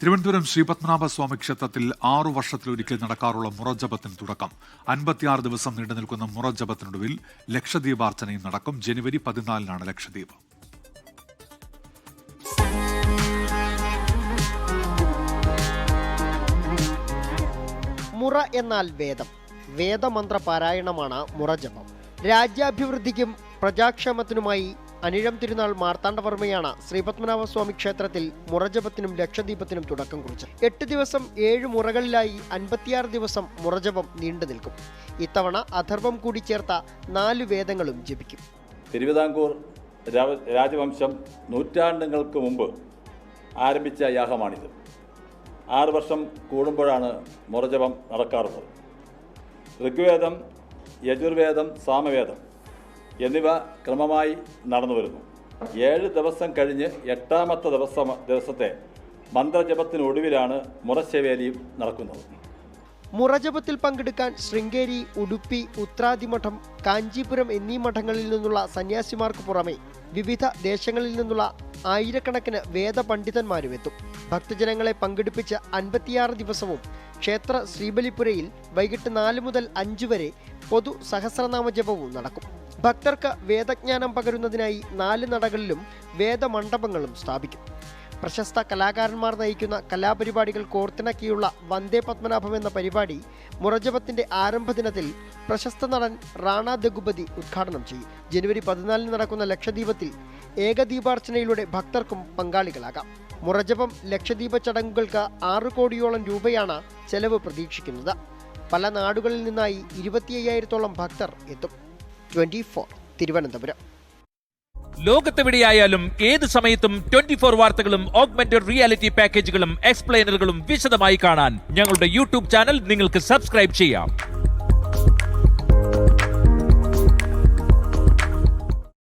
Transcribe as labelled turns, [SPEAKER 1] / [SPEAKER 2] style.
[SPEAKER 1] തിരുവനന്തപുരം ശ്രീപത്മനാഭസ്വാമി ക്ഷേത്രത്തിൽ 6 വർഷത്തിലൊരിക്കൽ നടക്കാറുള്ള മുറജപത്തിന് തുടക്കം. 56 ദിവസം നീണ്ടുനിൽക്കുന്ന മുറജപത്തിനൊടുവിൽ ലക്ഷദീപാർച്ചനയും നടക്കും. ജനുവരി 14-നാണ് ലക്ഷദ്വീപ്.
[SPEAKER 2] മുറ എന്നാൽ വേദം. വേദമന്ത്ര പാരായണമാണ് മുറജപം. രാജ്യാഭിവൃദ്ധിക്കും പ്രജാക്ഷേമത്തിനുമായി അനിഴം തിരുനാൾ മാർത്താണ്ഡവർമ്മയാണ് ശ്രീപത്മനാഭസ്വാമി ക്ഷേത്രത്തിൽ മുറജപത്തിനും ലക്ഷദീപത്തിനും തുടക്കം കുറിച്ചത്. 8 ദിവസം 7 മുറകളിലായി 56 ദിവസം മുറജപം നീണ്ടു നിൽക്കും. ഇത്തവണ അഥർവം കൂടി ചേർത്ത 4 വേദങ്ങളും ജപിക്കും.
[SPEAKER 3] തിരുവിതാംകൂർ രാജവംശം നൂറ്റാണ്ടുകൾക്ക് മുമ്പ് ആരംഭിച്ച യാഗമാണിത്. 6 വർഷം കൂടുമ്പോഴാണ് മുറജപം നടക്കാറുള്ളത്. ഋഗ്വേദം, യജുർവേദം, സാമവേദം എന്നിവ ക്രമമായി നടന്നു വരുന്നു. 7 ദിവസം കഴിഞ്ഞ് 8ാമത്തെ ദിവസത്തെ മന്ത്രജപത്തിനൊടുവിലാണ് മുറശവേലിയും നടക്കുന്നത്.
[SPEAKER 2] മുറജപത്തിൽ പങ്കെടുക്കാൻ ശൃംഗേരി, ഉടുപ്പി, ഉത്രാദിമഠം, കാഞ്ചീപുരം എന്നീ മഠങ്ങളിൽ നിന്നുള്ള സന്യാസിമാർക്ക് പുറമെ വിവിധ ദേശങ്ങളിൽ നിന്നുള്ള ആയിരക്കണക്കിന് വേദപണ്ഡിതന്മാരും എത്തും. ഭക്തജനങ്ങളെ പങ്കെടുപ്പിച്ച് 56 ദിവസവും ക്ഷേത്ര ശ്രീബലിപുരയിൽ വൈകിട്ട് 4 മുതൽ 5 വരെ പൊതു സഹസ്രനാമ ജപവും നടക്കും. ഭക്തർക്ക് വേദജ്ഞാനം പകരുന്നതിനായി 4 നടകളിലും വേദമണ്ഡപങ്ങളും സ്ഥാപിക്കും. പ്രശസ്ത കലാകാരന്മാർ നയിക്കുന്ന കലാപരിപാടികൾ കോർത്തിണക്കിയുള്ള വന്ദേ പത്മനാഭം എന്ന പരിപാടി മുറജപത്തിന്റെ ആരംഭ ദിനത്തിൽ പ്രശസ്ത നടൻ റാണ ദഗുപതി ഉദ്ഘാടനം ചെയ്യും. ജനുവരി 14-ന് നടക്കുന്ന ലക്ഷദ്വീപത്തിൽ ഏകദീപാർച്ചനയിലൂടെ ഭക്തർക്കും പങ്കാളികളാകാം. മുറജപം ലക്ഷദ്വീപ ചടങ്ങുകൾക്ക് 6 കോടിയോളം രൂപയാണ് ചെലവ് പ്രതീക്ഷിക്കുന്നത്. പല നാടുകളിൽ നിന്നായി 25,000-ഓളം ഭക്തർ എത്തും. 24 തിരുവനന്തപുരം.
[SPEAKER 4] ലോകത്തെവിടെയായാലും ഏത് സമയത്തും 24 വാർത്തകളും ഓഗ്മെന്റഡ് റിയാലിറ്റി പാക്കേജുകളും എക്സ്പ്ലെയിനറുകളും വിശദമായി കാണാൻ ഞങ്ങളുടെ യൂട്യൂബ് ചാനൽ നിങ്ങൾക്ക് സബ്സ്ക്രൈബ് ചെയ്യാം.